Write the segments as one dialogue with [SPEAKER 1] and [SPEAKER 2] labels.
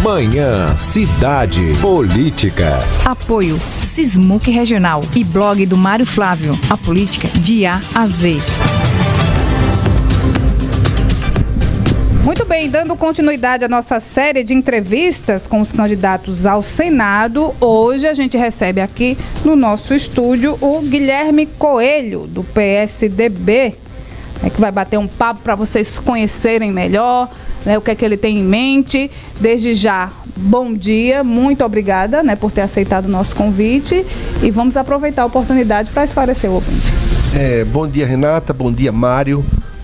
[SPEAKER 1] Manhã Cidade Política.
[SPEAKER 2] Apoio Sismuc Regional e blog do Mário Flávio. A política de A a Z.
[SPEAKER 3] Muito bem, dando continuidade à nossa série de entrevistas com os candidatos ao Senado, hoje a gente recebe aqui no nosso estúdio o Guilherme Coelho, do PSDB, que vai bater um papo para vocês conhecerem melhor, o que é que ele tem em mente. Desde já, bom dia, muito obrigada, por ter aceitado o nosso convite, e vamos aproveitar a oportunidade para esclarecer o ouvinte.
[SPEAKER 4] Bom dia, Renata, bom dia, Mário.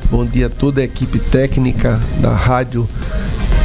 [SPEAKER 4] Bom dia a toda a equipe técnica da Rádio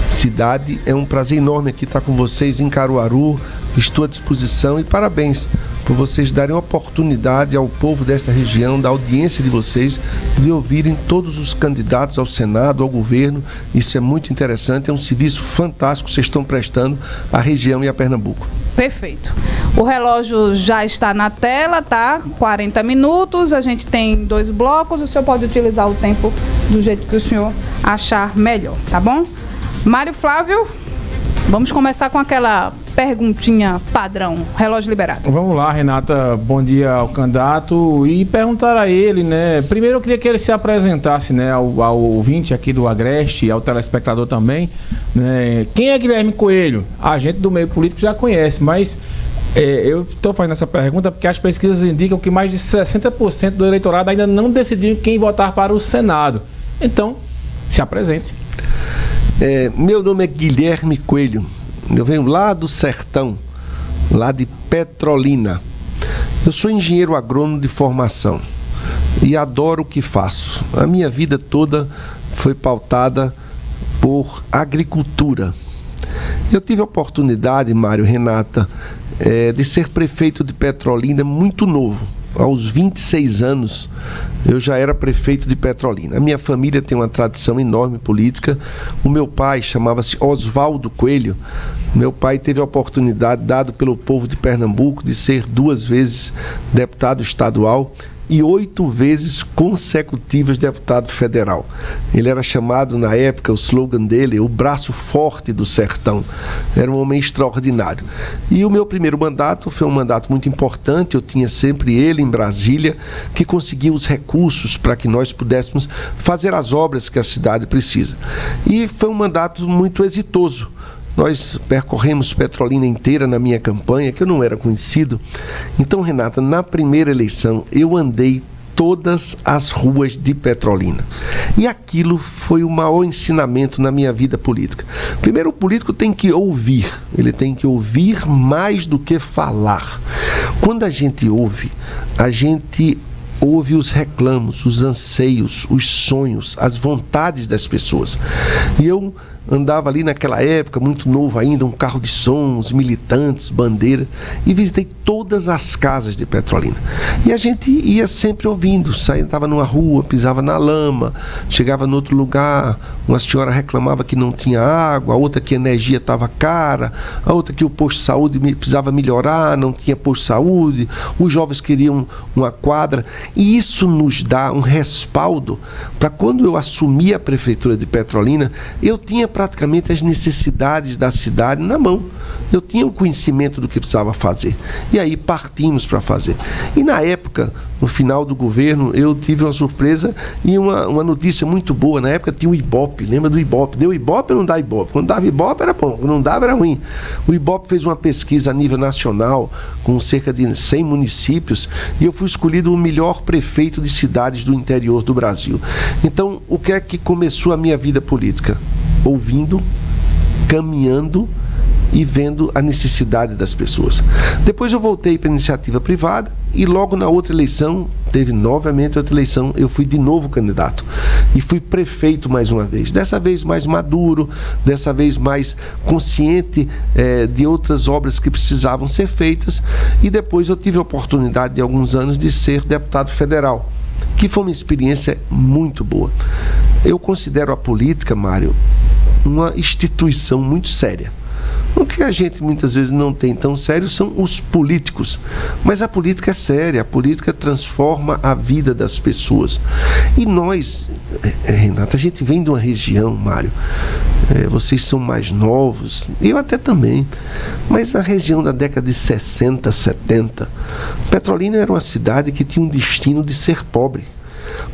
[SPEAKER 4] Cidade. É um prazer enorme aqui estar com vocês em Caruaru. Estou à disposição e parabéns por vocês darem oportunidade ao povo dessa região, da audiência de vocês, de ouvirem todos os candidatos ao Senado, ao governo. Isso é muito interessante, é um serviço fantástico que vocês estão prestando à região e a Pernambuco.
[SPEAKER 3] Perfeito. O relógio já está na tela, tá? 40 minutos, a gente tem 2 blocos, o senhor pode utilizar o tempo do jeito que o senhor achar melhor, tá bom? Mário Flávio, vamos começar com aquela perguntinha padrão, relógio liberado.
[SPEAKER 5] Vamos lá, Renata, bom dia ao candidato e perguntar a ele, primeiro eu queria que ele se apresentasse, ao ouvinte aqui do Agreste e ao telespectador também, quem é Guilherme Coelho? A gente do meio político já conhece, mas eu estou fazendo essa pergunta porque as pesquisas indicam que mais de 60% do eleitorado ainda não decidiu quem votar para o Senado. Então, se apresente.
[SPEAKER 4] Meu nome é Guilherme Coelho. Eu venho lá do sertão, lá de Petrolina. Eu sou engenheiro agrônomo de formação e adoro o que faço. A minha vida toda foi pautada por agricultura. Eu tive a oportunidade, Mário, Renata, de ser prefeito de Petrolina muito novo. Aos 26 anos, eu já era prefeito de Petrolina. A minha família tem uma tradição enorme política. O meu pai chamava-se Oswaldo Coelho. Meu pai teve a oportunidade, dado pelo povo de Pernambuco, de ser 2 vezes deputado estadual e 8 vezes consecutivas deputado federal. Ele era chamado, na época, o slogan dele, o braço forte do sertão. Era um homem extraordinário. E o meu primeiro mandato foi um mandato muito importante. Eu tinha sempre ele em Brasília, que conseguia os recursos para que nós pudéssemos fazer as obras que a cidade precisa. E foi um mandato muito exitoso. Nós percorremos Petrolina inteira na minha campanha, que eu não era conhecido. Então, Renata, na primeira eleição, eu andei todas as ruas de Petrolina. E aquilo foi o maior ensinamento na minha vida política. Primeiro, o político tem que ouvir. Ele tem que ouvir mais do que falar. Quando a gente ouve os reclamos, os anseios, os sonhos, as vontades das pessoas. E eu andava ali naquela época, muito novo ainda, um carro de som, os militantes, bandeira, e visitei todas as casas de Petrolina. E a gente ia sempre ouvindo, estava numa rua, pisava na lama, chegava em outro lugar, uma senhora reclamava que não tinha água, a outra que a energia estava cara, a outra que o posto de saúde precisava melhorar, não tinha posto de saúde, os jovens queriam uma quadra, e isso nos dá um respaldo para quando eu assumi a prefeitura de Petrolina, eu tinha praticamente as necessidades da cidade na mão. Eu tinha o conhecimento do que precisava fazer. E aí partimos para fazer. E na época, no final do governo, eu tive uma surpresa e uma notícia muito boa. Na época tinha o Ibope, lembra do Ibope? Deu Ibope ou não dá Ibope? Quando dava Ibope era bom, quando não dava era ruim. O Ibope fez uma pesquisa a nível nacional, com cerca de 100 municípios, e eu fui escolhido o melhor prefeito de cidades do interior do Brasil. Então, o que é que começou a minha vida política? Ouvindo, caminhando e vendo a necessidade das pessoas. Depois eu voltei para a iniciativa privada e logo na outra eleição, teve novamente outra eleição, eu fui de novo candidato e fui prefeito mais uma vez. Dessa vez mais maduro, dessa vez mais consciente de outras obras que precisavam ser feitas, e depois eu tive a oportunidade de alguns anos de ser deputado federal, que foi uma experiência muito boa. Eu considero a política, Mário, uma instituição muito séria. O que a gente muitas vezes não tem tão sério são os políticos. Mas a política é séria, a política transforma a vida das pessoas. E nós, Renata, a gente vem de uma região, Mário, Vocês são mais novos, eu até também, mas na região da década de 60, 70, Petrolina era uma cidade que tinha um destino de ser pobre.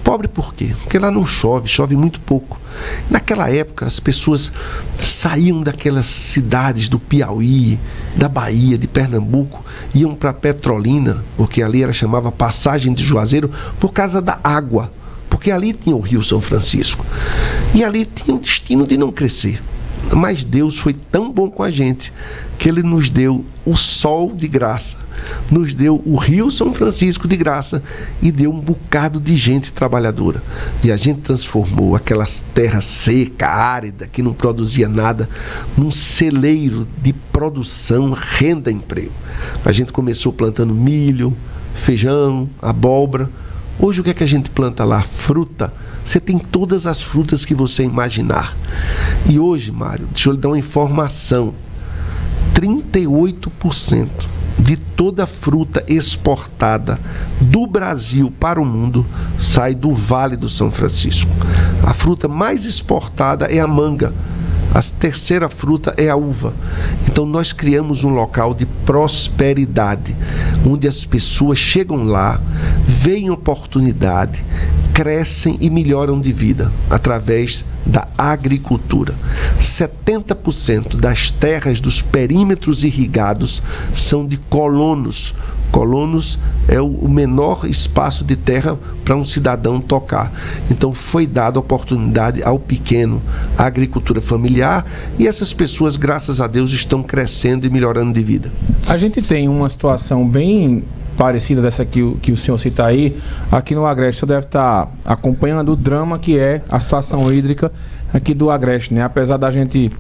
[SPEAKER 4] Pobre por quê? Porque lá não chove, chove muito pouco. Naquela época as pessoas saíam daquelas cidades do Piauí, da Bahia, de Pernambuco, iam para Petrolina, porque ali era chamava Passagem de Juazeiro, por causa da água, porque ali tinha o Rio São Francisco. E ali tinha o destino de não crescer. Mas Deus foi tão bom com a gente que Ele nos deu o sol de graça, nos deu o Rio São Francisco de graça e deu um bocado de gente trabalhadora. E a gente transformou aquelas terras seca, árida, que não produzia nada, num celeiro de produção, renda, emprego. A gente começou plantando milho, feijão, abóbora. Hoje o que é que a gente planta lá? Fruta. Você tem todas as frutas que você imaginar. E hoje, Mário, deixa eu lhe dar uma informação. 38% de toda a fruta exportada do Brasil para o mundo sai do Vale do São Francisco. A fruta mais exportada é a manga. A terceira fruta é a uva. Então nós criamos um local de prosperidade, onde as pessoas chegam lá, veem oportunidade, crescem e melhoram de vida através da agricultura. 70% das terras dos perímetros irrigados são de colonos. Colonos é o menor espaço de terra para um cidadão tocar. Então foi dada a oportunidade ao pequeno, à agricultura familiar, e essas pessoas, graças a Deus, estão crescendo e melhorando de vida.
[SPEAKER 5] A gente tem uma situação bem parecida dessa que o senhor cita aí, aqui no Agreste. O senhor deve estar acompanhando o drama que é a situação hídrica aqui do Agreste, né? Apesar da gente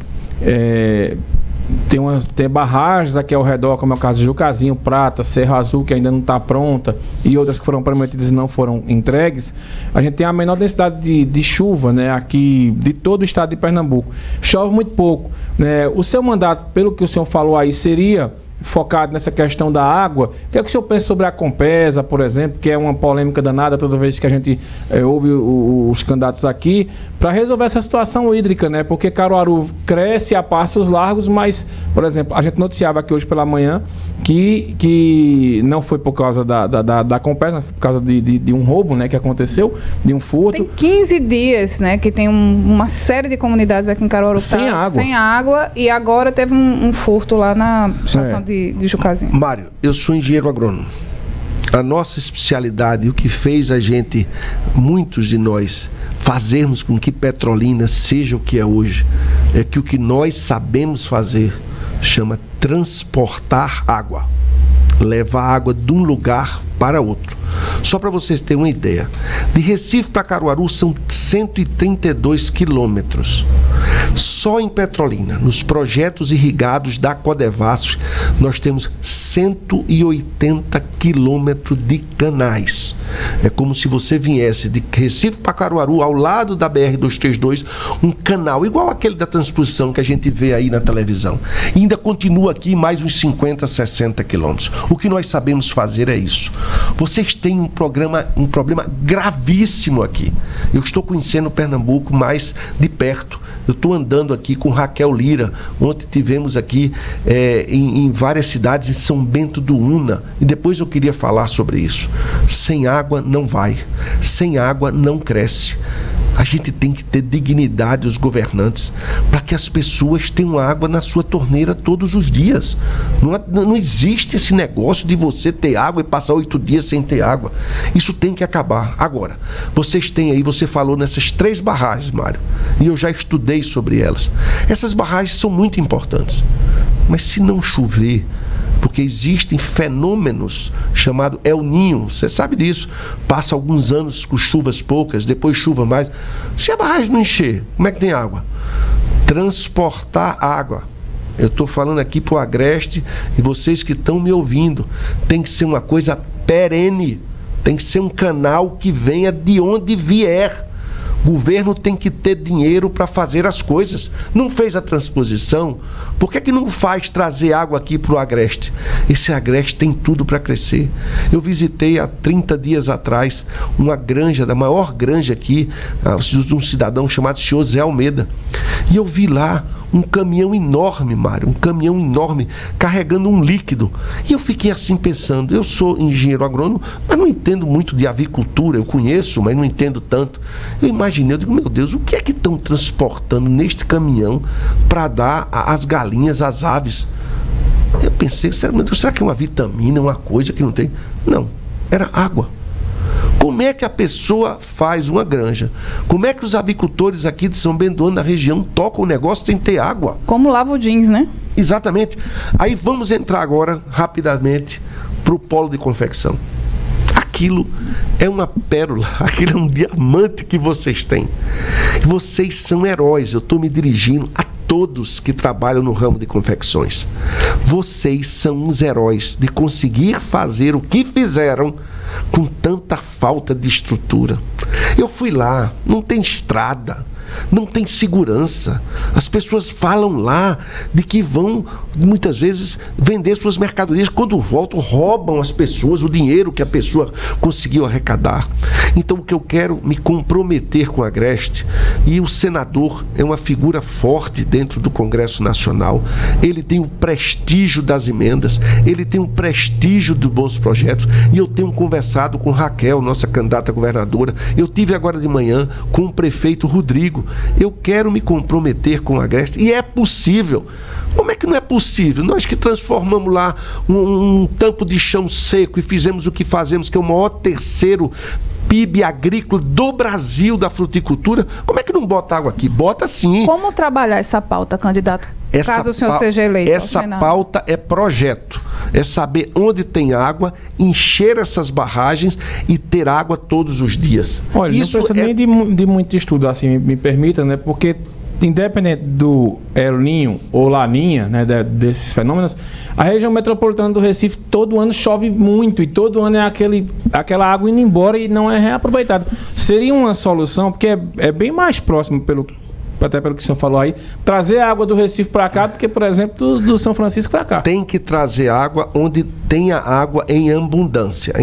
[SPEAKER 5] ter barragens aqui ao redor, como é o caso de Jucazinho, Prata, Serra Azul, que ainda não está pronta, e outras que foram prometidas e não foram entregues, a gente tem a menor densidade de chuva, né, aqui de todo o estado de Pernambuco. Chove muito pouco, né? O seu mandato, pelo que o senhor falou aí, seria focado nessa questão da água. O que é que o senhor pensa sobre a Compesa, por exemplo, que é uma polêmica danada toda vez que a gente ouve os candidatos aqui, para resolver essa situação hídrica, né? Porque Caruaru cresce a passos largos, mas, por exemplo, a gente noticiava aqui hoje pela manhã que não foi por causa da Compesa, foi por causa de um roubo, né, que aconteceu, de um furto.
[SPEAKER 3] Tem 15 dias, né, que tem uma série de comunidades aqui em Caruaru sem água, e agora teve um furto lá na estação de Jucazinho.
[SPEAKER 4] Mário, eu sou engenheiro agrônomo. A nossa especialidade, o que fez a gente, muitos de nós, fazermos com que Petrolina seja o que é hoje, é que o que nós sabemos fazer chama transportar água. Levar água de um lugar para outro. Só para vocês terem uma ideia, de Recife para Caruaru são 132 quilômetros. Só em Petrolina, nos projetos irrigados da Codevasf, nós temos 180 quilômetros de canais. É como se você viesse de Recife para Caruaru, ao lado da BR-232, um canal igual aquele da transposição que a gente vê aí na televisão. E ainda continua aqui mais uns 50, 60 quilômetros. O que nós sabemos fazer é isso. Vocês têm um problema gravíssimo aqui. Eu estou conhecendo Pernambuco mais de perto. Eu estou andando aqui com Raquel Lira. Ontem tivemos aqui em várias cidades, em São Bento do Una. E depois eu queria falar sobre isso. Sem água não vai. Sem água não cresce. A gente tem que ter dignidade, os governantes, para que as pessoas tenham água na sua torneira todos os dias. Não existe esse negócio de você ter água e passar 8 dias sem ter água. Isso tem que acabar. Agora, vocês têm aí, você falou nessas 3 barragens, Mário, e eu já estudei sobre elas. Essas barragens são muito importantes. Mas se não chover, porque existem fenômenos chamados El Niño, você sabe disso, passa alguns anos com chuvas poucas, depois chuva mais. Se a barragem não encher, como é que tem água? Transportar água. Eu estou falando aqui para o Agreste, e vocês que estão me ouvindo, tem que ser uma coisa perene, tem que ser um canal que venha de onde vier. O governo tem que ter dinheiro para fazer as coisas. Não fez a transposição, por que não faz trazer água aqui para o Agreste? Esse Agreste tem tudo para crescer. Eu visitei há 30 dias atrás uma granja, da maior granja aqui, de um cidadão chamado José Almeida. E eu vi lá um caminhão enorme, Mário, um caminhão enorme, carregando um líquido. E eu fiquei assim pensando, eu sou engenheiro agrônomo, mas não entendo muito de avicultura, eu conheço, mas não entendo tanto. Eu imaginei, eu digo, meu Deus, o que é que estão transportando neste caminhão para dar às galinhas, às aves? Eu pensei, será que é uma vitamina, uma coisa que não tem? Não, era água. Como é que a pessoa faz uma granja? Como é que os avicultores aqui de São Bento do Una, na região, tocam o negócio sem ter água?
[SPEAKER 3] Como lava o jeans, né?
[SPEAKER 4] Exatamente. Aí vamos entrar agora, rapidamente, para o polo de confecção. Aquilo é uma pérola, aquilo é um diamante que vocês têm. Vocês são heróis, eu estou me dirigindo a todos que trabalham no ramo de confecções. Vocês são uns heróis de conseguir fazer o que fizeram com tanta falta de estrutura. Eu fui lá, não tem estrada, não tem segurança. As pessoas falam lá de que vão, muitas vezes, vender suas mercadorias. Quando voltam, roubam as pessoas, o dinheiro que a pessoa conseguiu arrecadar. Então, o que eu quero me comprometer com a Agreste, e o senador é uma figura forte dentro do Congresso Nacional, ele tem o prestígio das emendas, ele tem o prestígio dos bons projetos, e eu tenho conversado com Raquel, nossa candidata a governadora, eu tive agora de manhã com o prefeito Rodrigo. Eu quero me comprometer com a Agreste, e é possível. Como é que não é possível? Nós que transformamos lá um tampo de chão seco e fizemos o que fazemos, que é o maior terceiro PIB agrícola do Brasil da fruticultura, como é que não bota água aqui? Bota sim.
[SPEAKER 3] Como trabalhar essa pauta, candidato? Caso o senhor seja eleito.
[SPEAKER 4] Essa pauta é projeto. É saber onde tem água, encher essas barragens e ter água todos os dias.
[SPEAKER 5] Olha, isso não precisa nem de muito estudo, assim, me permita, né? Porque independente do El Niño ou Laninha, né, desses fenômenos, a região metropolitana do Recife todo ano chove muito e todo ano é aquela água indo embora e não é reaproveitada. Seria uma solução, porque é bem mais próximo, até pelo que o senhor falou aí, trazer a água do Recife para cá do que, por exemplo, do São Francisco para cá.
[SPEAKER 4] Tem que trazer água onde tenha água em abundância,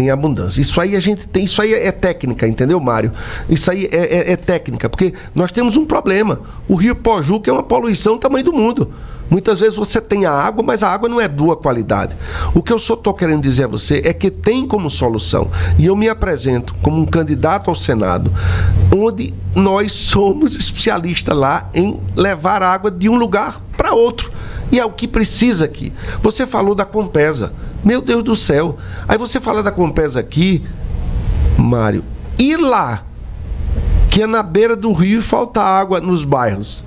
[SPEAKER 4] Isso aí a gente tem, isso aí é técnica, entendeu, Mário? Isso aí é técnica, porque nós temos um problema. O Rio Pojuca é uma poluição do tamanho do mundo. Muitas vezes você tem a água, mas a água não é de boa qualidade. O que eu só estou querendo dizer a você é que tem como solução. E eu me apresento como um candidato ao Senado, onde nós somos especialistas lá em levar água de um lugar para outro. E é o que precisa aqui. Você falou da Compesa. Meu Deus do céu. Aí você fala da Compesa aqui, Mário, e lá, que é na beira do rio e falta água nos bairros.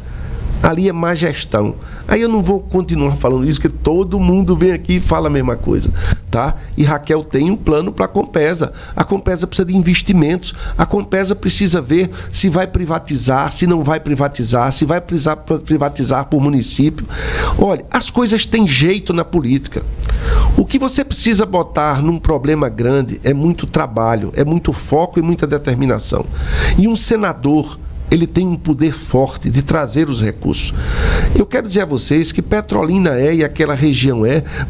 [SPEAKER 4] Ali é má gestão. Aí eu não vou continuar falando isso, porque todo mundo vem aqui e fala a mesma coisa, tá? E Raquel tem um plano para a Compesa. A Compesa precisa de investimentos. A Compesa precisa ver se vai privatizar, se não vai privatizar, se vai precisar privatizar por município. Olha, as coisas têm jeito na política. O que você precisa botar num problema grande é muito trabalho, é muito foco e muita determinação. E um senador, ele tem um poder forte de trazer os recursos. Eu quero dizer a vocês que Petrolina e aquela região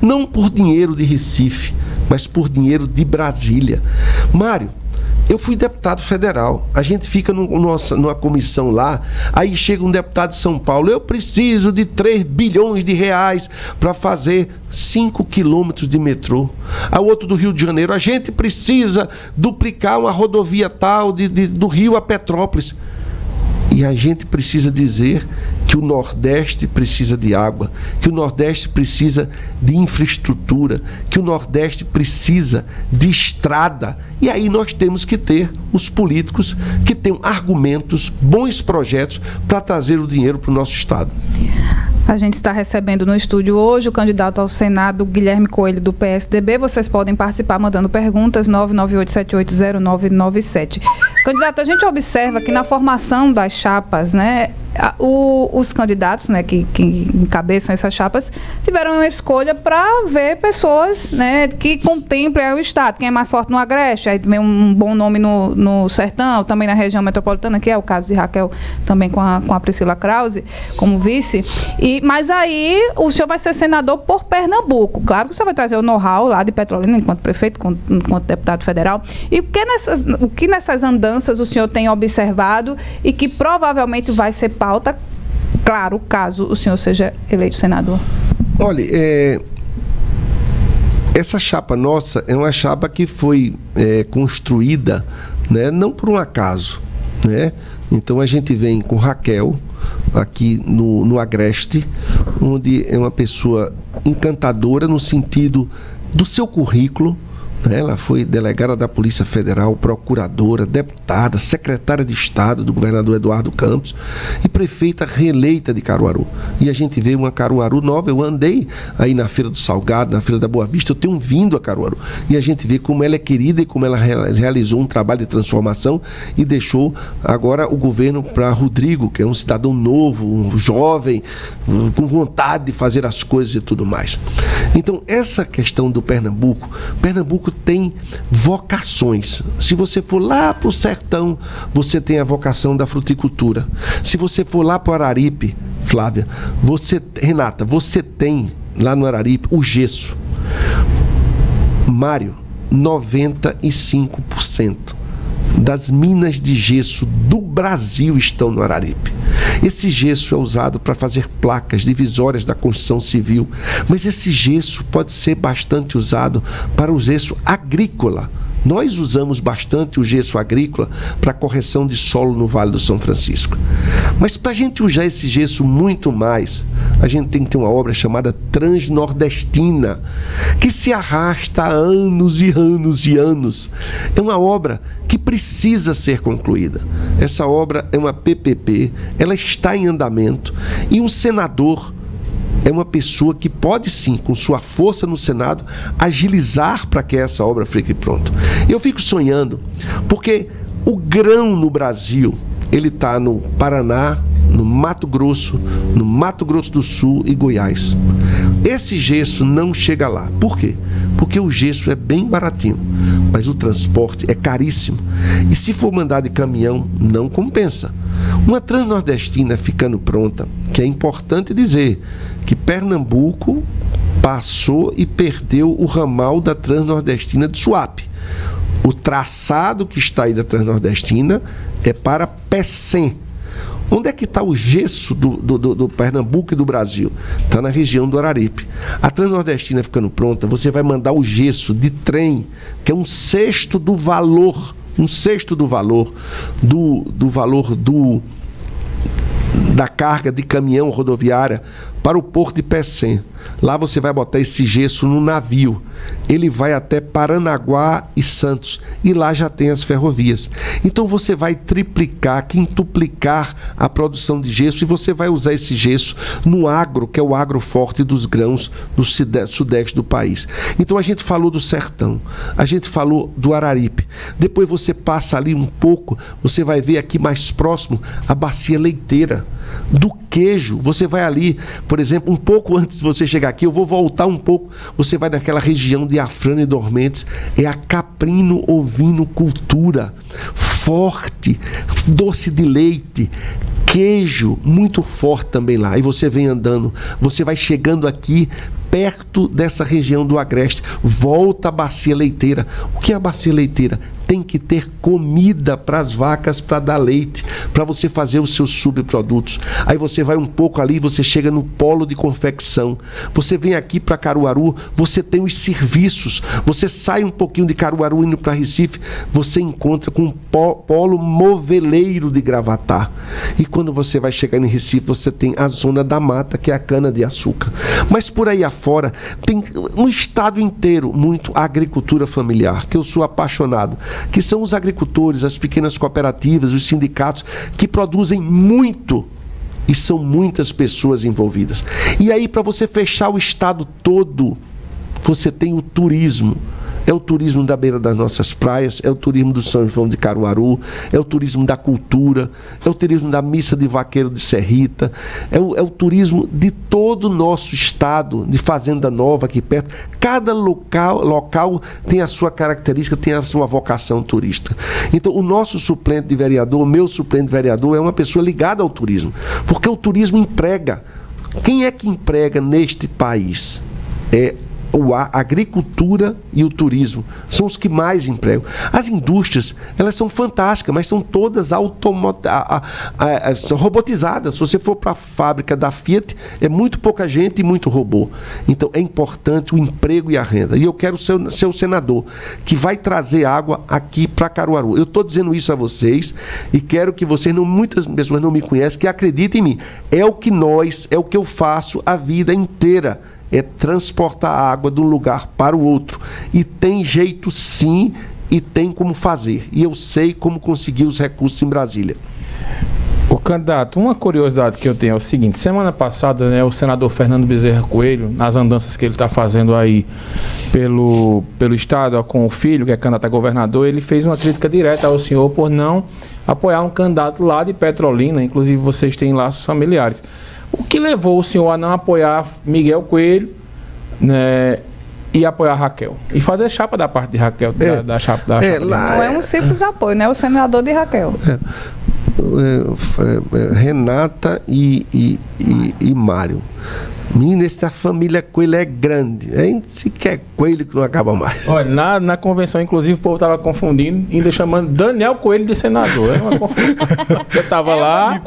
[SPEAKER 4] não por dinheiro de Recife, mas por dinheiro de Brasília. Mário, eu fui deputado federal, a gente fica numa comissão lá, aí chega um deputado de São Paulo, eu preciso de 3 bilhões de reais para fazer 5 quilômetros de metrô. A outro do Rio de Janeiro, a gente precisa duplicar uma rodovia tal do Rio a Petrópolis. E a gente precisa dizer que o Nordeste precisa de água, que o Nordeste precisa de infraestrutura, que o Nordeste precisa de estrada. E aí nós temos que ter os políticos que tenham argumentos, bons projetos para trazer o dinheiro para o nosso Estado.
[SPEAKER 3] A gente está recebendo no estúdio hoje o candidato ao Senado, Guilherme Coelho, do PSDB. Vocês podem participar mandando perguntas, 998780997. Candidato, a gente observa que na formação das chapas, né, os candidatos, né, que encabeçam essas chapas tiveram uma escolha para ver pessoas, né, que contemplem o Estado. Quem é mais forte no Agreste, aí vem um bom nome no Sertão, também na região metropolitana, que é o caso de Raquel, também com a Priscila Krause, como vice. Mas aí o senhor vai ser senador por Pernambuco. Claro que o senhor vai trazer o know-how lá de Petrolina, enquanto prefeito, enquanto deputado federal. E o que nessas andanças o senhor tem observado e que provavelmente vai ser pauta, claro, caso o senhor seja eleito senador?
[SPEAKER 4] Olha, essa chapa nossa é uma chapa que foi construída, né, não por um acaso, né? Então a gente vem com Raquel aqui no Agreste, onde é uma pessoa encantadora no sentido do seu currículo. Ela foi delegada da Polícia Federal, procuradora, deputada, secretária de Estado do governador Eduardo Campos e prefeita reeleita de Caruaru. E a gente vê uma Caruaru nova. Eu andei aí na Feira do Salgado, na Feira da Boa Vista, eu tenho vindo a Caruaru. E a gente vê como ela é querida e como ela realizou um trabalho de transformação e deixou agora o governo para Rodrigo, que é um cidadão novo, um jovem, com vontade de fazer as coisas e tudo mais. Então, essa questão do Pernambuco tem vocações. Se você for lá para o sertão, você tem a vocação da fruticultura. Se você for lá para o Araripe, Flávia, Renata, você tem lá no Araripe o gesso. Mário, 95% das minas de gesso do Brasil estão no Araripe. Esse gesso é usado para fazer placas divisórias da construção civil, mas esse gesso pode ser bastante usado para o gesso agrícola. Nós usamos bastante o gesso agrícola para correção de solo no Vale do São Francisco. Mas para a gente usar esse gesso muito mais, a gente tem que ter uma obra chamada Transnordestina, que se arrasta há anos e anos e anos. É uma obra que precisa ser concluída. Essa obra é uma PPP, ela está em andamento e um senador é uma pessoa que pode sim, com sua força no Senado, agilizar para que essa obra fique pronta. Eu fico sonhando, porque o grão no Brasil, ele está no Paraná, no Mato Grosso do Sul e Goiás. Esse gesso não chega lá. Por quê? Porque o gesso é bem baratinho, mas o transporte é caríssimo. E se for mandar de caminhão, não compensa. Uma Transnordestina ficando pronta, que é importante dizer que Pernambuco passou e perdeu o ramal da Transnordestina de Suape. O traçado que está aí da Transnordestina é para Pecém. Onde é que está o gesso do Pernambuco e do Brasil? Está na região do Araripe. A Transnordestina ficando pronta, você vai mandar o gesso de trem, que é um sexto do valor da carga de caminhão rodoviária para o porto de Pecém. Lá você vai botar esse gesso no navio. Ele vai até Paranaguá e Santos. E lá já tem as ferrovias. Então você vai triplicar, quintuplicar a produção de gesso e você vai usar esse gesso no agro, que é o agro forte dos grãos do sudeste do país. Então a gente falou do sertão, a gente falou do Araripe. Depois você passa ali um pouco, você vai ver aqui mais próximo a bacia leiteira. Do queijo, você vai ali, por exemplo, um pouco antes de você chegar aqui, eu vou voltar um pouco, você vai naquela região de Afrânio e Dormentes, é a caprino ovino cultura, forte, doce de leite, queijo, muito forte também lá. Aí você vem andando, você vai chegando aqui, perto dessa região do Agreste, volta à bacia leiteira. O que é a bacia leiteira? Tem que ter comida para as vacas para dar leite, para você fazer os seus subprodutos. Aí você vai um pouco ali, você chega no polo de confecção. Você vem aqui para Caruaru, você tem os serviços. Você sai um pouquinho de Caruaru indo para Recife, você encontra com um polo moveleiro de Gravatá. E quando você vai chegar em Recife, você tem a zona da mata, que é a cana-de-açúcar. Mas por aí afora, tem um estado inteiro muito agricultura familiar, que eu sou apaixonado, que são os agricultores, as pequenas cooperativas, os sindicatos, que produzem muito e são muitas pessoas envolvidas. E aí, para você fechar o estado todo, você tem o turismo. É o turismo da beira das nossas praias, é o turismo do São João de Caruaru, é o turismo da cultura, é o turismo da missa de vaqueiro de Serrita, é o turismo de todo o nosso estado, de Fazenda Nova aqui perto. Cada local tem a sua característica, tem a sua vocação turística. Então, o nosso suplente de vereador, o meu suplente de vereador, é uma pessoa ligada ao turismo, porque o turismo emprega. Quem é que emprega neste país? É a agricultura e o turismo são os que mais empregam. As indústrias, elas são fantásticas, mas são todas são robotizadas. Se você for para a fábrica da Fiat, é muito pouca gente e muito robô. Então é importante o emprego e a renda. E eu quero ser o senador que vai trazer água aqui para Caruaru. Eu estou dizendo isso a vocês e quero que vocês, muitas pessoas não me conhecem, que acreditem em mim. É o que eu faço a vida inteira. É transportar a água de um lugar para o outro. E tem jeito sim, e tem como fazer. E eu sei como conseguir os recursos em Brasília.
[SPEAKER 5] O candidato, uma curiosidade que eu tenho é o seguinte: semana passada, né, o senador Fernando Bezerra Coelho, nas andanças que ele está fazendo aí pelo estado com o filho, que é candidato a governador, ele fez uma crítica direta ao senhor por não apoiar um candidato lá de Petrolina. Inclusive vocês têm laços familiares. O que levou o senhor a não apoiar Miguel Coelho, né, e apoiar Raquel? E fazer chapa da parte de Raquel, da chapa da chapa.
[SPEAKER 3] Não é um simples apoio, né? O senador de Raquel.
[SPEAKER 4] Renata e Mário. Menina, essa família Coelho é grande. Se quer Coelho que não acaba mais.
[SPEAKER 5] Olha, na convenção, inclusive, o povo estava confundindo, ainda chamando Daniel Coelho de senador. É uma confusão. Eu estava lá.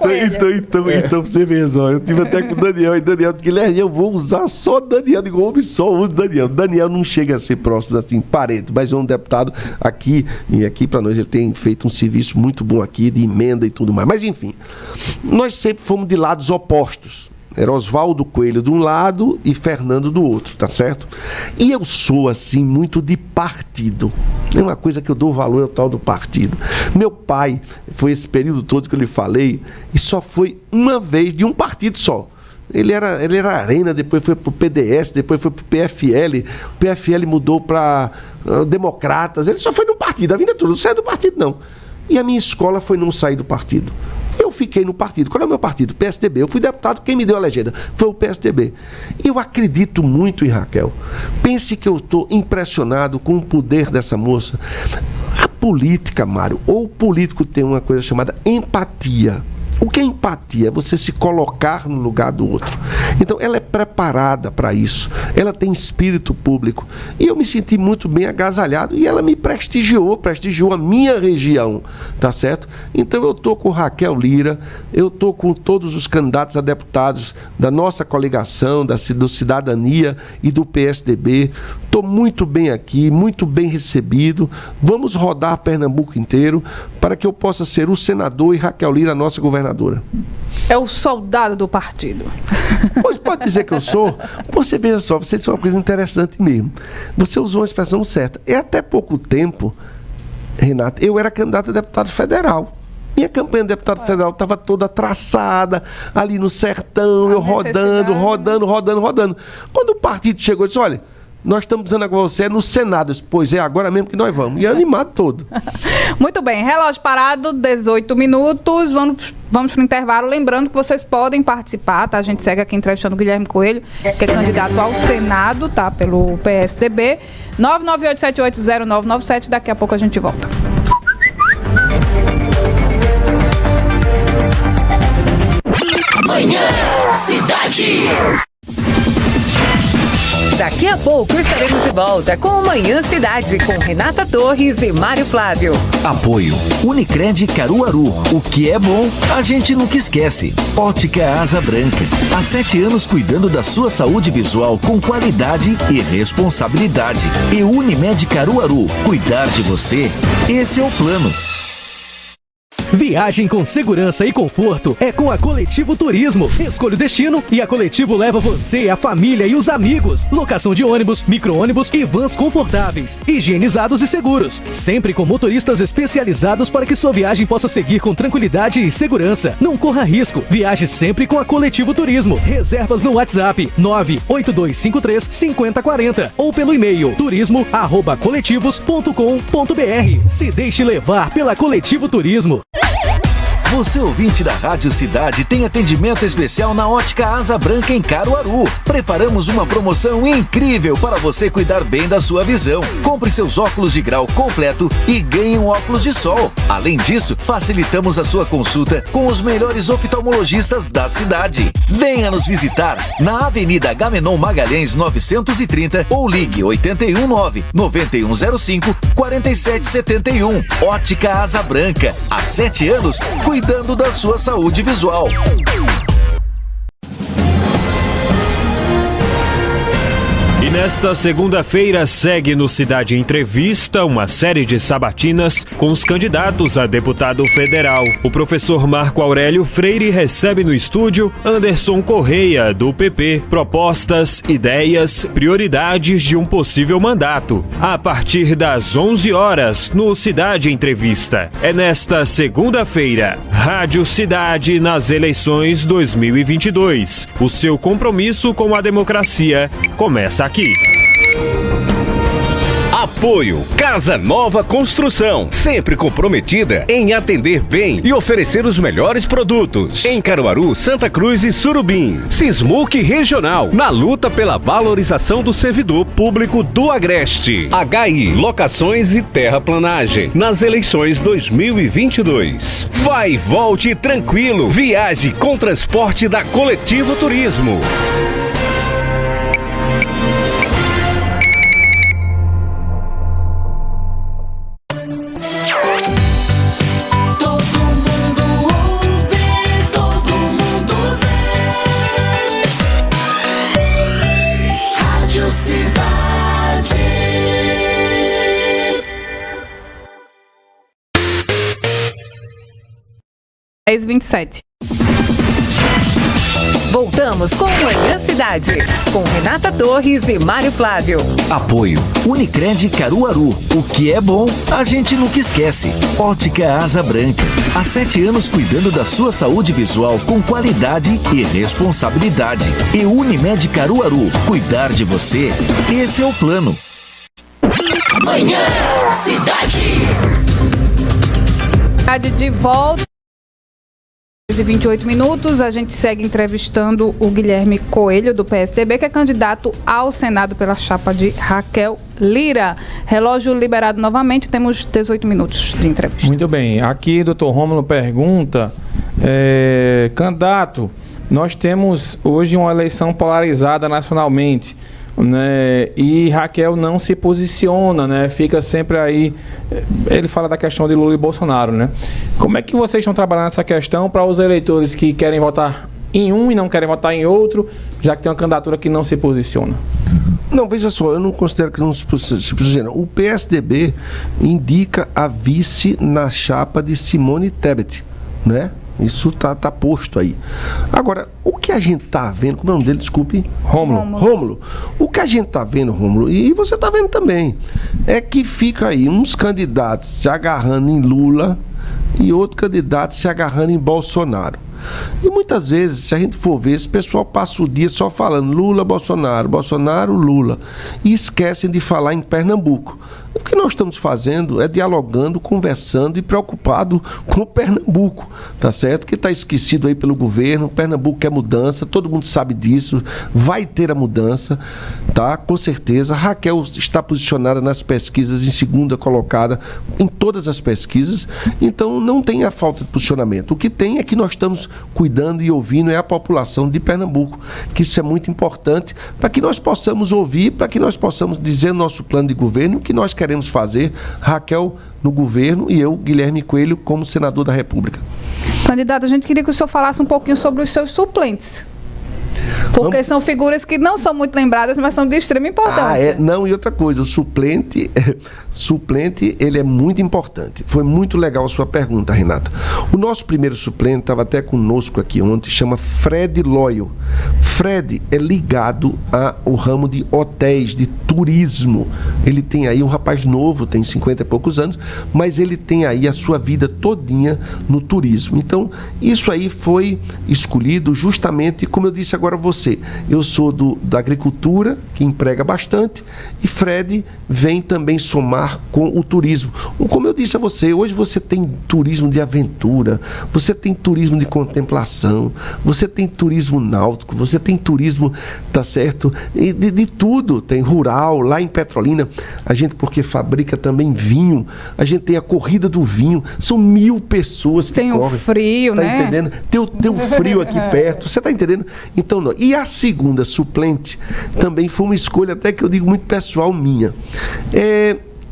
[SPEAKER 4] Então, você vê só. Eu tive até com o Daniel. E Daniel, Guilherme, eu vou usar só Daniel. Digo, homem, só uso Daniel. Daniel não chega a ser próximo, assim, parente, mas é um deputado aqui. E aqui, para nós, ele tem feito um serviço muito bom aqui, de emenda e tudo mais. Mas, enfim, nós sempre fomos de lados opostos. Era Oswaldo Coelho de um lado e Fernando do outro, tá certo? E eu sou, assim, muito de partido. É uma coisa que eu dou valor ao tal do partido. Meu pai, foi esse período todo que eu lhe falei, e só foi uma vez de um partido só. Ele era Arena, depois foi para o PDS, depois foi para o PFL. O PFL mudou para Democratas. Ele só foi num partido, a vida toda. Não saiu do partido, não. E a minha escola foi não sair do partido. Eu fiquei no partido. Qual é o meu partido? PSDB. Eu fui deputado, quem me deu a legenda foi o PSDB. E eu acredito muito em Raquel. Pense que eu estou impressionado com o poder dessa moça. A política, Mário, ou o político tem uma coisa chamada empatia. O que é empatia? É você se colocar no lugar do outro. Então, ela é preparada para isso. Ela tem espírito público. E eu me senti muito bem agasalhado. E ela me prestigiou a minha região. Tá certo? Então, eu estou com Raquel Lira, eu estou com todos os candidatos a deputados da nossa coligação, do Cidadania e do PSDB. Estou muito bem aqui, muito bem recebido. Vamos rodar Pernambuco inteiro para que eu possa ser o senador e Raquel Lira a nossa governadora.
[SPEAKER 3] É o soldado do partido.
[SPEAKER 4] Pois pode dizer que eu sou. Você veja só, você disse uma coisa interessante mesmo. Você usou uma expressão certa. E até pouco tempo, Renata, eu era candidato a deputado federal. Minha campanha de deputado federal estava toda traçada, ali no sertão, eu rodando. Quando o partido chegou, eu disse, olha, nós estamos dizendo agora você no Senado. Pois é, agora mesmo que nós vamos. E animado todo.
[SPEAKER 3] Muito bem, relógio parado, 18 minutos. Vamos para o intervalo. Lembrando que vocês podem participar, tá? A gente segue aqui entrevistando o Guilherme Coelho, que é candidato ao Senado, tá? Pelo PSDB. 998780997. Daqui a pouco a gente volta.
[SPEAKER 6] Manhã Cidade.
[SPEAKER 7] Daqui a pouco estaremos de volta com o Manhã Cidade, com Renata Torres e Mário Flávio.
[SPEAKER 8] Apoio Unicred Caruaru. O que é bom, a gente nunca esquece. Ótica Asa Branca. Há 7 anos cuidando da sua saúde visual com qualidade e responsabilidade. E Unimed Caruaru. Cuidar de você, esse é o plano.
[SPEAKER 9] Viagem com segurança e conforto é com a Coletivo Turismo. Escolha o destino e a Coletivo leva você, a família e os amigos. Locação de ônibus, micro-ônibus e vans confortáveis, higienizados e seguros. Sempre com motoristas especializados para que sua viagem possa seguir com tranquilidade e segurança. Não corra risco. Viaje sempre com a Coletivo Turismo. Reservas no WhatsApp 98253-5040 ou pelo e-mail turismo@coletivos.com.br. Se deixe levar pela Coletivo Turismo.
[SPEAKER 8] Você ouvinte da Rádio Cidade tem atendimento especial na Ótica Asa Branca em Caruaru. Preparamos uma promoção incrível para você cuidar bem da sua visão. Compre seus óculos de grau completo e ganhe um óculos de sol. Além disso, facilitamos a sua consulta com os melhores oftalmologistas da cidade. Venha nos visitar na Avenida Agamenon Magalhães 930 ou ligue 819-9105-4771. Ótica Asa Branca. Há 7 anos, cuidando da sua saúde visual.
[SPEAKER 10] E nesta segunda-feira segue no Cidade Entrevista uma série de sabatinas com os candidatos a deputado federal. O professor Marco Aurélio Freire recebe no estúdio Anderson Correia, do PP, propostas, ideias, prioridades de um possível mandato. A partir das 11 horas no Cidade Entrevista. É nesta segunda-feira, Rádio Cidade nas eleições 2022. O seu compromisso com a democracia começa aqui.
[SPEAKER 1] Apoio Casa Nova Construção, sempre comprometida em atender bem e oferecer os melhores produtos. Em Caruaru, Santa Cruz e Surubim. Sismuc Regional, na luta pela valorização do servidor público do Agreste. HI Locações e Terraplanagem, nas eleições 2022. Vai e volte tranquilo. Viaje com transporte da Coletivo Turismo.
[SPEAKER 3] É 27.
[SPEAKER 7] Voltamos com Manhã Cidade, com Renata Torres e Mário Flávio.
[SPEAKER 8] Apoio Unicred Caruaru. O que é bom, a gente nunca esquece. Ótica Asa Branca. Há 7 anos cuidando da sua saúde visual com qualidade e responsabilidade. E Unimed Caruaru. Cuidar de você, esse é o plano.
[SPEAKER 6] Manhã Cidade.
[SPEAKER 3] Cidade de volta. 28 minutos, a gente segue entrevistando o Guilherme Coelho, do PSDB, que é candidato ao Senado pela chapa de Raquel Lira. Relógio liberado novamente, temos 18 minutos de entrevista.
[SPEAKER 5] Muito bem, aqui o doutor Rômulo pergunta, candidato, nós temos hoje uma eleição polarizada nacionalmente, né? E Raquel não se posiciona, né? Fica sempre aí. Ele fala da questão de Lula e Bolsonaro, né? Como é que vocês estão trabalhando essa questão para os eleitores que querem votar em um e não querem votar em outro, já que tem uma candidatura que não se posiciona?
[SPEAKER 4] Não, veja só, eu não considero que não se posiciona. O PSDB indica a vice na chapa de Simone Tebet, né? Isso tá posto aí. Agora, o que a gente tá vendo, como é o nome dele? Desculpe. Rômulo. O que a gente tá vendo, Rômulo, e você tá vendo também, é que fica aí uns candidatos se agarrando em Lula e outro candidato se agarrando em Bolsonaro. E muitas vezes, se a gente for ver, esse pessoal passa o dia só falando Lula, Bolsonaro, Bolsonaro, Lula, e esquecem de falar em Pernambuco. O que nós estamos fazendo é dialogando, conversando e preocupado com Pernambuco, tá certo? Que está esquecido aí pelo governo. Pernambuco quer mudança, todo mundo sabe disso, vai ter a mudança, tá? Com certeza. Raquel está posicionada nas pesquisas em segunda colocada em todas as pesquisas, então não tem a falta de posicionamento. O que tem é que nós estamos cuidando e ouvindo é a população de Pernambuco, que isso é muito importante para que nós possamos ouvir, para que nós possamos dizer no nosso plano de governo o que nós queremos fazer, Raquel no governo e eu, Guilherme Coelho, como senador da República.
[SPEAKER 3] Candidato, a gente queria que o senhor falasse um pouquinho sobre os seus suplentes. Porque são figuras que não são muito lembradas, mas são de extrema importância.
[SPEAKER 4] Não, e outra coisa, o suplente, ele é muito importante. Foi muito legal a sua pergunta, Renata. O nosso primeiro suplente estava até conosco aqui ontem, chama Fred Loyo. Fred é ligado ao ramo de hotéis, de turismo. Ele tem aí um rapaz novo, tem 50 e poucos anos, mas ele tem aí a sua vida todinha no turismo. Então, isso aí foi escolhido justamente, como eu disse agora a você, eu sou da agricultura, que emprega bastante, e Fred vem também somar com o turismo. Como eu disse a você, hoje você tem turismo de aventura, você tem turismo de contemplação, você tem turismo náutico, você tem turismo, tá certo, de tudo, tem rural, lá em Petrolina, a gente, porque fabrica também vinho, a gente tem a corrida do vinho, são 1000 pessoas que
[SPEAKER 3] tem
[SPEAKER 4] correm.
[SPEAKER 3] Tem o frio,
[SPEAKER 4] tá
[SPEAKER 3] né?
[SPEAKER 4] Entendendo? Tem o frio aqui perto, você tá entendendo? Então, não. E a segunda suplente também foi uma escolha até que eu digo muito pessoal minha.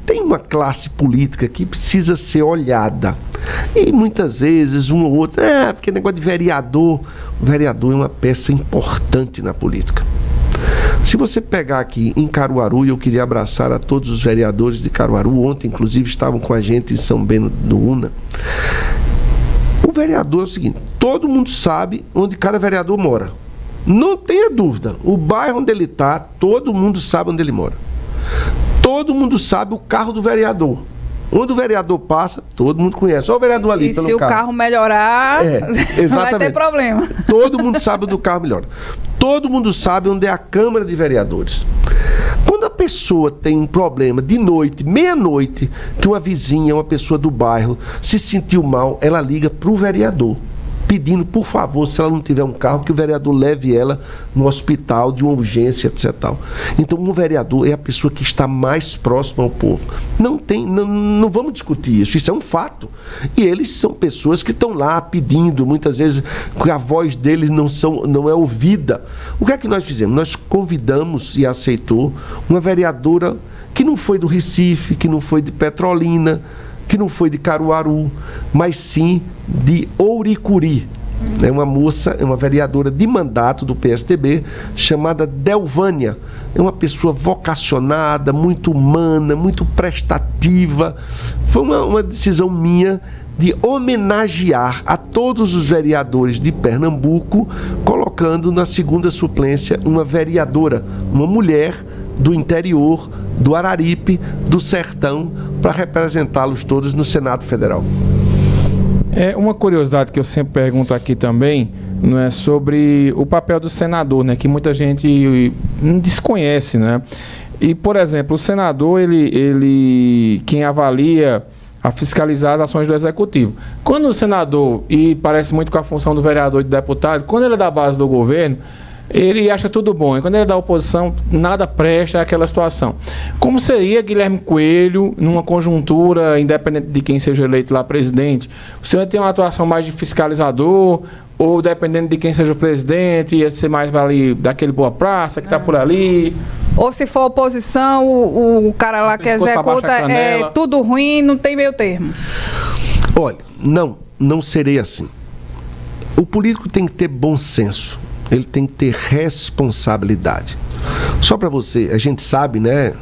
[SPEAKER 4] Tem uma classe política que precisa ser olhada. E muitas vezes um ou outro, porque negócio de vereador, o vereador é uma peça importante na política. Se você pegar aqui em Caruaru, e eu queria abraçar a todos os vereadores de Caruaru, ontem inclusive estavam com a gente em São Bento do Una. O vereador é o seguinte, todo mundo sabe onde cada vereador mora. Não tenha dúvida, o bairro onde ele está, todo mundo sabe onde ele mora. Todo mundo sabe o carro do vereador. Onde o vereador passa, todo mundo conhece. Olha o vereador ali,
[SPEAKER 3] e se o carro melhorar, vai ter problema.
[SPEAKER 4] Todo mundo sabe do carro melhor. Todo mundo sabe onde é a Câmara de Vereadores. Quando a pessoa tem um problema de noite, meia-noite, que uma vizinha, uma pessoa do bairro se sentiu mal, ela liga para o vereador, pedindo, por favor, se ela não tiver um carro, que o vereador leve ela no hospital de uma urgência, etc. Então, um vereador é a pessoa que está mais próxima ao povo. Não vamos discutir isso é um fato. E eles são pessoas que estão lá pedindo, muitas vezes, que a voz deles não é ouvida. O que é que nós fizemos? Nós convidamos e aceitou uma vereadora que não foi do Recife, que não foi de Petrolina, que não foi de Caruaru, mas sim de Ouricuri. É uma moça, é uma vereadora de mandato do PSDB, chamada Delvânia. É uma pessoa vocacionada, muito humana, muito prestativa. Foi uma decisão minha de homenagear a todos os vereadores de Pernambuco, colocando na segunda suplência uma vereadora, uma mulher do interior, do Araripe, do Sertão, para representá-los todos no Senado Federal.
[SPEAKER 5] Uma curiosidade que eu sempre pergunto aqui também, não é sobre o papel do senador, né, que muita gente desconhece, né? E, por exemplo, o senador, ele quem avalia a fiscalizar as ações do executivo. Quando o senador, e parece muito com a função do vereador e do deputado, quando ele é da base do governo, ele acha tudo bom. E quando ele é da oposição, nada presta àquela situação. Como seria Guilherme Coelho, numa conjuntura, independente de quem seja eleito lá presidente? O senhor tem uma atuação mais de fiscalizador, ou dependendo de quem seja o presidente, ia ser mais ali daquele boa praça que está por ali?
[SPEAKER 3] Ou se for oposição, o cara lá que executa é tudo ruim, não tem meio termo.
[SPEAKER 4] Olha, não serei assim. O político tem que ter bom senso. Ele tem que ter responsabilidade. Só para você, a gente sabe, né,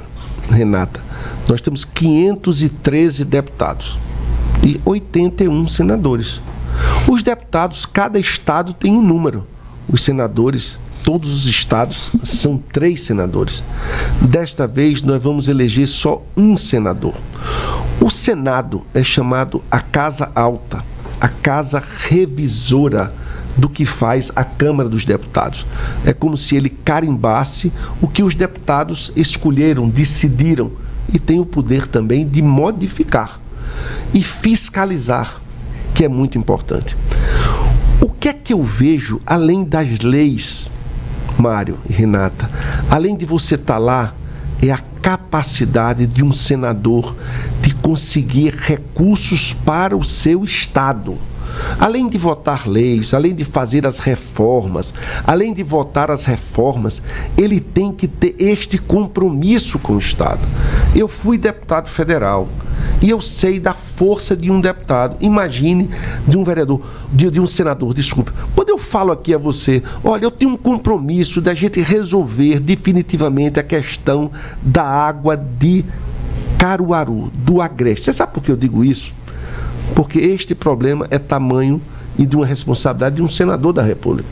[SPEAKER 4] Renata, nós temos 513 deputados e 81 senadores. Os deputados, cada estado tem um número. Os senadores, todos os estados, são 3 senadores. Desta vez, nós vamos eleger só um senador. O Senado é chamado a Casa Alta, a Casa Revisora do que faz a Câmara dos Deputados. É como se ele carimbasse o que os deputados escolheram, decidiram, e tem o poder também de modificar e fiscalizar, que é muito importante. O que é que eu vejo, além das leis, Mário e Renata, além de você estar lá, é a capacidade de um senador de conseguir recursos para o seu estado. Além de votar leis, além de fazer as reformas, além de votar as reformas, ele tem que ter este compromisso com o Estado. Eu fui deputado federal, E eu sei da força de um deputado. Imagine de um vereador, de um senador, desculpe. Quando eu falo aqui a você, olha, eu tenho um compromisso da gente resolver definitivamente a questão da água de Caruaru, do Agreste. Você sabe por que eu digo isso? Porque este problema é tamanho e de uma responsabilidade de um senador da República.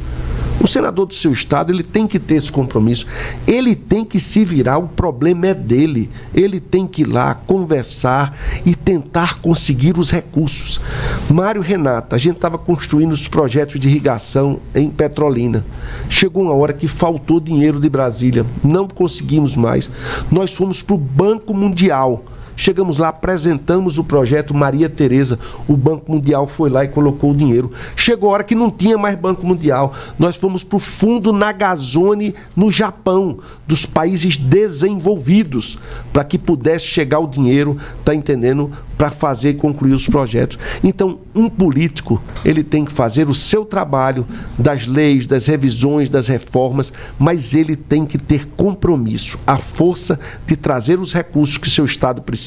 [SPEAKER 4] O senador do seu estado, ele tem que ter esse compromisso, ele tem que se virar, o problema é dele, ele tem que ir lá conversar e tentar conseguir os recursos. Mário, Renata, a gente estava construindo os projetos de irrigação em Petrolina, chegou uma hora que faltou dinheiro de Brasília, não conseguimos mais, nós fomos para o Banco Mundial. Chegamos lá, apresentamos o projeto Maria Tereza, o Banco Mundial foi lá e colocou o dinheiro. Chegou a hora que não tinha mais Banco Mundial, nós fomos para o Fundo Nagazone no Japão, dos países desenvolvidos, para que pudesse chegar o dinheiro, tá entendendo? Para fazer e concluir os projetos. Então, um político, ele tem que fazer o seu trabalho das leis, das revisões, das reformas, mas ele tem que ter compromisso, a força de trazer os recursos que seu estado precisa.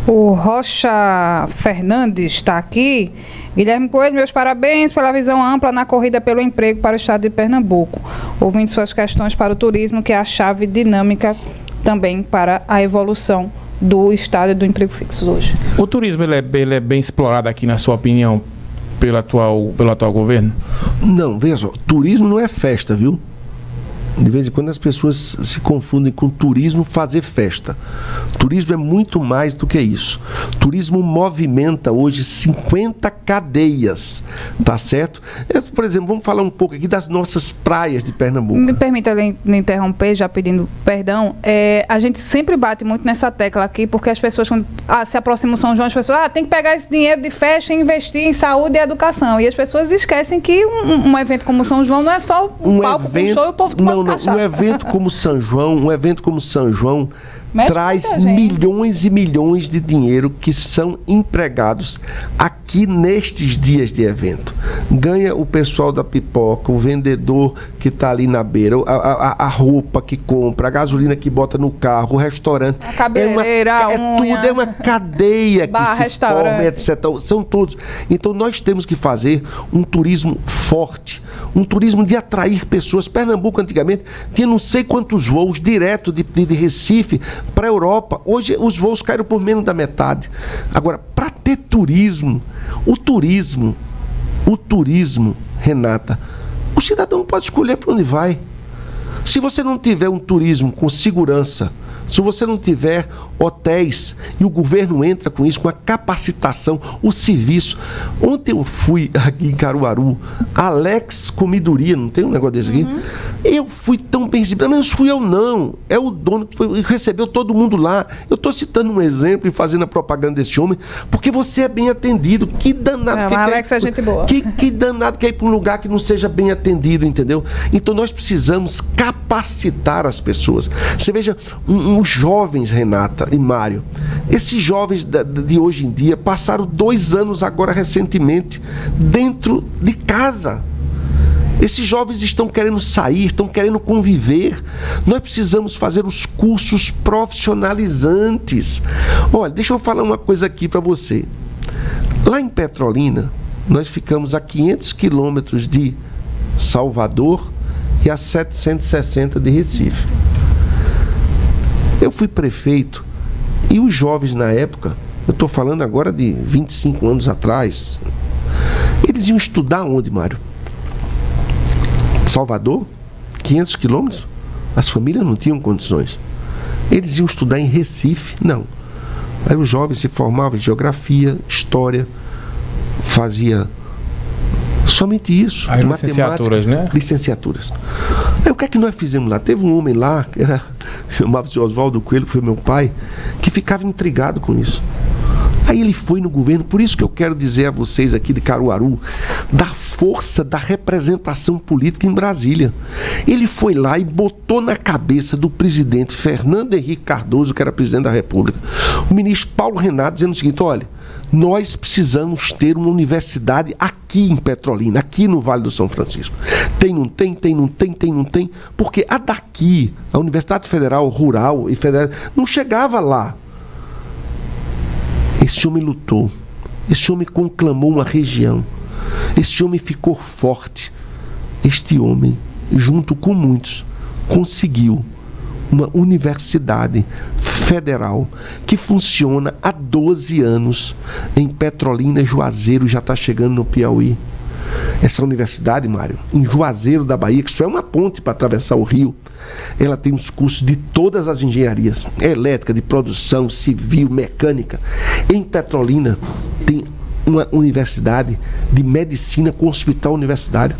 [SPEAKER 3] O Rocha Fernandes está aqui. Guilherme Coelho, meus parabéns pela visão ampla na corrida pelo emprego para o estado de Pernambuco. Ouvindo suas questões para o turismo, que é a chave dinâmica também para a evolução do estado do emprego fixo hoje.
[SPEAKER 5] O turismo ele é bem explorado aqui, na sua opinião, pelo atual governo?
[SPEAKER 4] Não, veja só, turismo não é festa, viu? De vez em quando as pessoas se confundem com turismo fazer festa. Turismo é muito mais do que isso. Turismo movimenta hoje 50 cadeias, tá certo? Por exemplo, vamos falar um pouco aqui das nossas praias de Pernambuco.
[SPEAKER 3] Me permita lhe interromper, já pedindo perdão. A gente sempre bate muito nessa tecla aqui, porque as pessoas, quando se aproximam do São João, as pessoas tem que pegar esse dinheiro de festa e investir em saúde e educação. E as pessoas esquecem que um evento como o São João não é só um palco com show e o povo tomando cachaça.
[SPEAKER 4] Um evento como São João traz milhões e milhões de dinheiro que são empregados aqui nestes dias de evento. Ganha o pessoal da pipoca, o vendedor que está ali na beira, a roupa que compra, a gasolina que bota no carro, o restaurante.
[SPEAKER 3] A cabeleireira,
[SPEAKER 4] tudo é uma cadeia que se forma, etc. São todos. Então nós temos que fazer um turismo forte, um turismo de atrair pessoas. Pernambuco antigamente tinha não sei quantos voos direto de Recife para a Europa. Hoje os voos caíram por menos da metade. Agora, para ter turismo, o turismo, Renata, o cidadão pode escolher para onde vai. Se você não tiver um turismo com segurança, se você não tiver hotéis, e o governo entra com isso, com a capacitação, o serviço. Ontem eu fui aqui em Caruaru, Alex Comidoria, não tem um negócio desse aqui? Eu fui tão bem recebido, pelo menos fui eu não, é o dono que recebeu todo mundo lá. Eu estou citando um exemplo e fazendo a propaganda desse homem, porque você é bem atendido. Que danado que
[SPEAKER 3] Alex é gente boa.
[SPEAKER 4] Que danado que é ir para um lugar que não seja bem atendido, entendeu? Então nós precisamos capacitar as pessoas. Você veja, os jovens, Renata e Mário, esses jovens de hoje em dia passaram 2 anos agora recentemente dentro de casa. Esses jovens estão querendo sair, estão querendo conviver. Nós precisamos fazer os cursos profissionalizantes. Olha, deixa eu falar uma coisa aqui para você. Lá em Petrolina, nós ficamos a 500 quilômetros de Salvador e a 760 de Recife. Eu fui prefeito e os jovens na época, eu estou falando agora de 25 anos atrás, eles iam estudar onde, Mário? Salvador? 500 quilômetros? As famílias não tinham condições. Eles iam estudar em Recife? Não. Aí os jovens se formavam em geografia, história, fazia somente isso.
[SPEAKER 5] As licenciaturas, né?
[SPEAKER 4] Licenciaturas. Aí o que é que nós fizemos lá? Teve um homem lá, que chamava-se Oswaldo Coelho, que foi meu pai, que ficava intrigado com isso. Aí ele foi no governo, por isso que eu quero dizer a vocês aqui de Caruaru, da força da representação política em Brasília. Ele foi lá e botou na cabeça do presidente Fernando Henrique Cardoso, que era presidente da República, o ministro Paulo Renato, dizendo o seguinte: olha, nós precisamos ter uma universidade aqui em Petrolina, aqui no Vale do São Francisco. Tem, não tem, porque a daqui, a Universidade Federal Rural e Federal, não chegava lá. Esse homem lutou. Esse homem conclamou uma região. Esse homem ficou forte. Este homem, junto com muitos, conseguiu uma universidade federal que funciona há 12 anos em Petrolina, Juazeiro, já está chegando no Piauí. Essa universidade, Mário, em Juazeiro da Bahia, que só é uma ponte para atravessar o rio, ela tem os cursos de todas as engenharias, elétrica, de produção, civil, mecânica. Em Petrolina tem uma universidade de medicina com hospital universitário.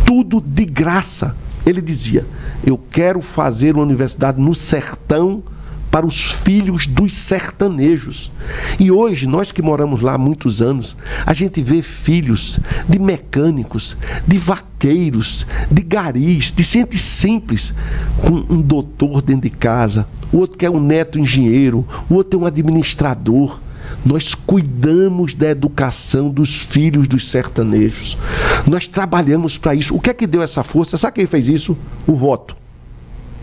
[SPEAKER 4] Tudo de graça. Ele dizia: eu quero fazer uma universidade no sertão para os filhos dos sertanejos. E hoje, nós que moramos lá há muitos anos, a gente vê filhos de mecânicos, de vaqueiros, de garis, de gente simples, com um doutor dentro de casa, o outro que é um neto engenheiro, o outro é um administrador. Nós cuidamos da educação dos filhos dos sertanejos. Nós trabalhamos para isso. O que é que deu essa força? Sabe quem fez isso? O voto.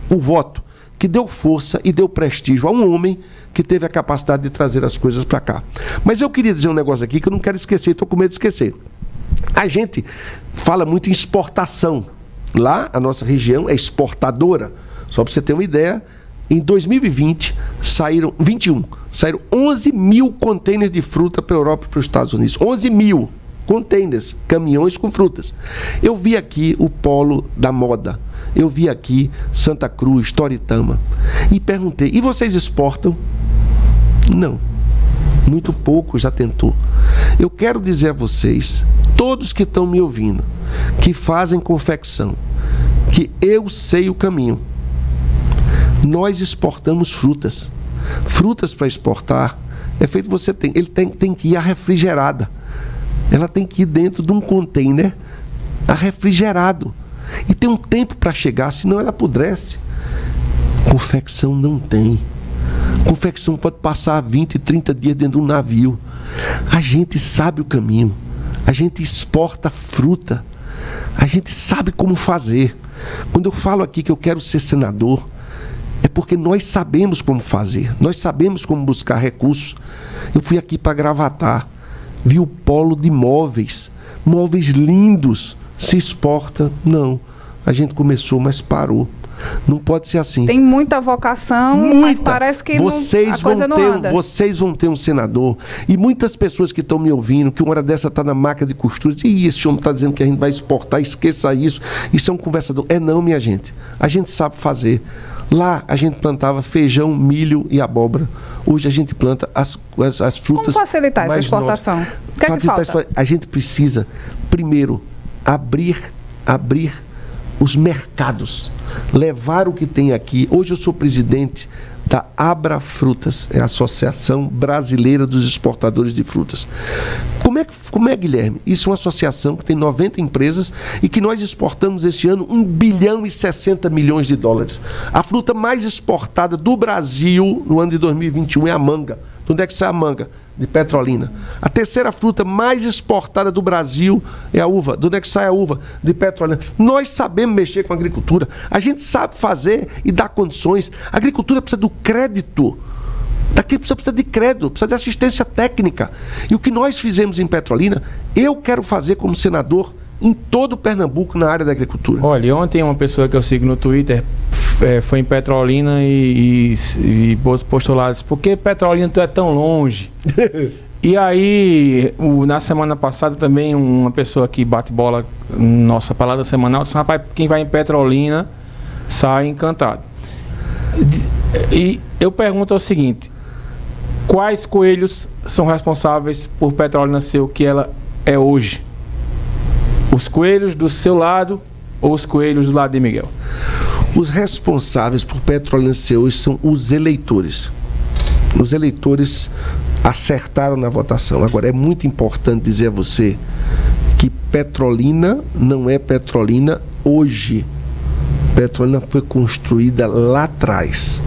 [SPEAKER 4] O voto que deu força e deu prestígio a um homem que teve a capacidade de trazer as coisas para cá. Mas eu queria dizer um negócio aqui que eu não quero esquecer, estou com medo de esquecer. A gente fala muito em exportação. Lá, a nossa região é exportadora. Só para você ter uma ideia, em 2020, saíram 11 mil contêineres de fruta para a Europa e para os Estados Unidos. 11 mil contêineres, caminhões com frutas. Eu vi aqui o polo da moda. Eu vi aqui Santa Cruz, Toritama. E perguntei, e vocês exportam? Não. Muito pouco já tentou. Eu quero dizer a vocês, todos que estão me ouvindo, que fazem confecção, que eu sei o caminho. Nós exportamos frutas. Frutas para exportar é feito, ele tem que ir refrigerada. Ela tem que ir dentro de um container refrigerado. E tem um tempo para chegar, senão ela apodrece. Confecção não tem. Confecção pode passar 20, 30 dias dentro de um navio. A gente sabe o caminho. A gente exporta fruta. A gente sabe como fazer. Quando eu falo aqui que eu quero ser senador, é porque nós sabemos como fazer. Nós sabemos como buscar recursos. Eu fui aqui para Gravatar. Vi o polo de móveis. Móveis lindos. Se exporta? Não. A gente começou, mas parou. Não pode ser assim.
[SPEAKER 3] Tem muita vocação, mas parece que a coisa não anda.
[SPEAKER 4] Vocês vão ter um senador. E muitas pessoas que estão me ouvindo, que uma hora dessa está na máquina de costura, e esse homem está dizendo que a gente vai exportar, esqueça isso. Isso é um conversador. É não, minha gente. A gente sabe fazer. Lá a gente plantava feijão, milho e abóbora. Hoje a gente planta as frutas.
[SPEAKER 3] Como facilitar essa exportação? O que é que falta?
[SPEAKER 4] A gente precisa, primeiro, abrir os mercados, levar o que tem aqui. Hoje eu sou presidente da Abra Frutas, é a Associação Brasileira dos Exportadores de Frutas. Como é, Guilherme? Isso é uma associação que tem 90 empresas e que nós exportamos este ano 1 bilhão e 60 milhões de dólares. A fruta mais exportada do Brasil no ano de 2021 é a manga. De onde é que sai a manga? De Petrolina. A terceira fruta mais exportada do Brasil é a uva. De onde é que sai a uva? De Petrolina. Nós sabemos mexer com a agricultura. A gente sabe fazer e dar condições. A agricultura precisa do crédito. Daqui precisa de crédito, precisa de assistência técnica. E o que nós fizemos em Petrolina, eu quero fazer como senador em todo o Pernambuco na área da agricultura.
[SPEAKER 5] Olha, ontem uma pessoa que eu sigo no Twitter foi em Petrolina e postou lá, disse, por que Petrolina tu é tão longe? E aí, na semana passada também, uma pessoa que bate bola nossa palavra semanal disse, rapaz, quem vai em Petrolina sai encantado. E eu pergunto o seguinte, quais coelhos são responsáveis por Petrolina ser o que ela é hoje? Os coelhos do seu lado ou os coelhos do lado de Miguel?
[SPEAKER 4] Os responsáveis por Petrolina ser hoje são os eleitores. Os eleitores acertaram na votação. Agora, é muito importante dizer a você que Petrolina não é Petrolina hoje. Petrolina foi construída lá atrás.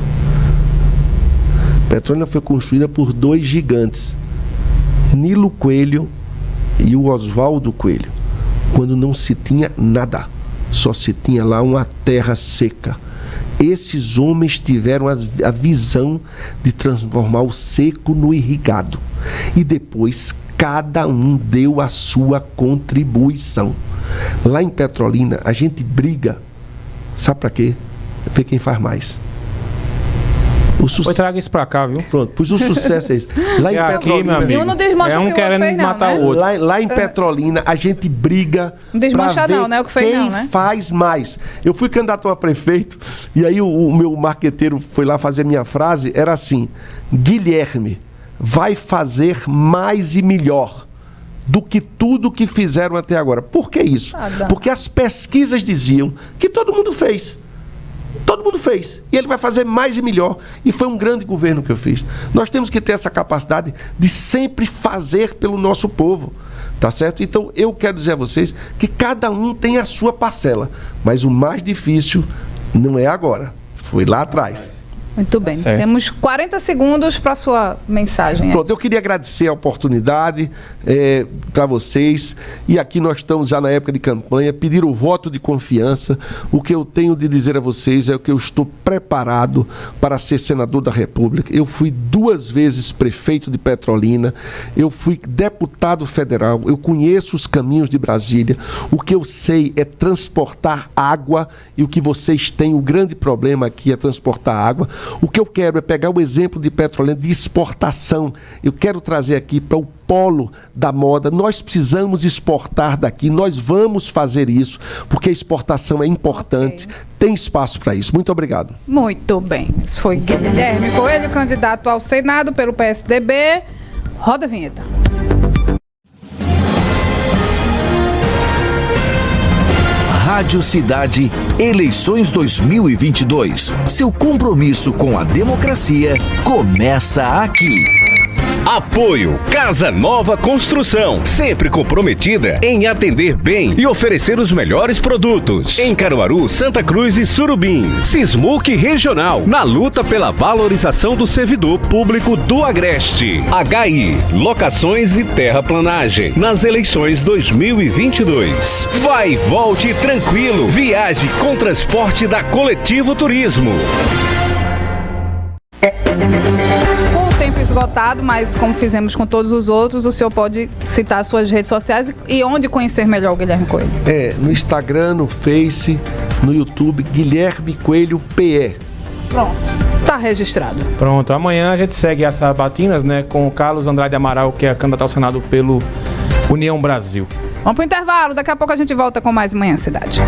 [SPEAKER 4] Petrolina foi construída por 2 gigantes, Nilo Coelho e o Oswaldo Coelho, quando não se tinha nada, só se tinha lá uma terra seca. Esses homens tiveram a visão de transformar o seco no irrigado. E depois, cada um deu a sua contribuição. Lá em Petrolina, a gente briga. Sabe para quê? Ver quem faz mais.
[SPEAKER 5] Foi traga isso pra cá, viu?
[SPEAKER 4] Pronto, pois o sucesso é isso. Lá em Petrolina.
[SPEAKER 3] E um não desmancha
[SPEAKER 5] é um
[SPEAKER 3] que o
[SPEAKER 5] querendo
[SPEAKER 3] outro fez,
[SPEAKER 5] matar
[SPEAKER 3] não,
[SPEAKER 5] o outro.
[SPEAKER 4] Lá em Petrolina, a gente briga.
[SPEAKER 3] Não desmancha
[SPEAKER 4] pra ver
[SPEAKER 3] não, né? O que fez
[SPEAKER 4] quem
[SPEAKER 3] não, né?
[SPEAKER 4] faz mais. Eu fui candidato a prefeito, e aí o meu marqueteiro foi lá fazer minha frase, era assim: Guilherme vai fazer mais e melhor do que tudo que fizeram até agora. Por que isso? Porque as pesquisas diziam que todo mundo fez. Todo mundo fez. E ele vai fazer mais e melhor. E foi um grande governo que eu fiz. Nós temos que ter essa capacidade de sempre fazer pelo nosso povo. Tá certo? Então, eu quero dizer a vocês que cada um tem a sua parcela. Mas o mais difícil não é agora. Foi lá atrás.
[SPEAKER 3] Muito bem.
[SPEAKER 5] Certo.
[SPEAKER 3] Temos 40 segundos para sua mensagem.
[SPEAKER 4] Pronto, eu queria agradecer a oportunidade para vocês. E aqui nós estamos já na época de campanha, pedir o voto de confiança. O que eu tenho de dizer a vocês é que eu estou preparado para ser senador da República. Eu fui 2 vezes prefeito de Petrolina, eu fui deputado federal, eu conheço os caminhos de Brasília. O que eu sei é transportar água, e o que vocês têm, o grande problema aqui é transportar água. O que eu quero é pegar o exemplo de Petrolina, de exportação. Eu quero trazer aqui para o polo da moda. Nós precisamos exportar daqui, nós vamos fazer isso, porque a exportação é importante, tem espaço para isso. Muito obrigado.
[SPEAKER 3] Muito bem. Isso foi Guilherme Coelho, candidato ao Senado pelo PSDB. Roda a vinheta.
[SPEAKER 8] Rádio Cidade, eleições 2022. Seu compromisso com a democracia começa aqui.
[SPEAKER 1] Apoio Casa Nova Construção, sempre comprometida em atender bem e oferecer os melhores produtos. Em Caruaru, Santa Cruz e Surubim. Sismuc Regional, na luta pela valorização do servidor público do Agreste. HI, locações e terraplanagem, nas eleições 2022. Vai e volte tranquilo, viaje com transporte da Coletivo Turismo.
[SPEAKER 3] Tempo esgotado, mas como fizemos com todos os outros, o senhor pode citar suas redes sociais e onde conhecer melhor o Guilherme Coelho.
[SPEAKER 4] No Instagram, no Face, no YouTube, Guilherme Coelho PE.
[SPEAKER 3] Pronto, tá registrado.
[SPEAKER 5] Pronto, amanhã a gente segue as sabatinas, né, com o Carlos Andrade Amaral, que é candidato ao Senado pelo União Brasil.
[SPEAKER 3] Vamos pro intervalo, daqui a pouco a gente volta com mais Manhã Cidade.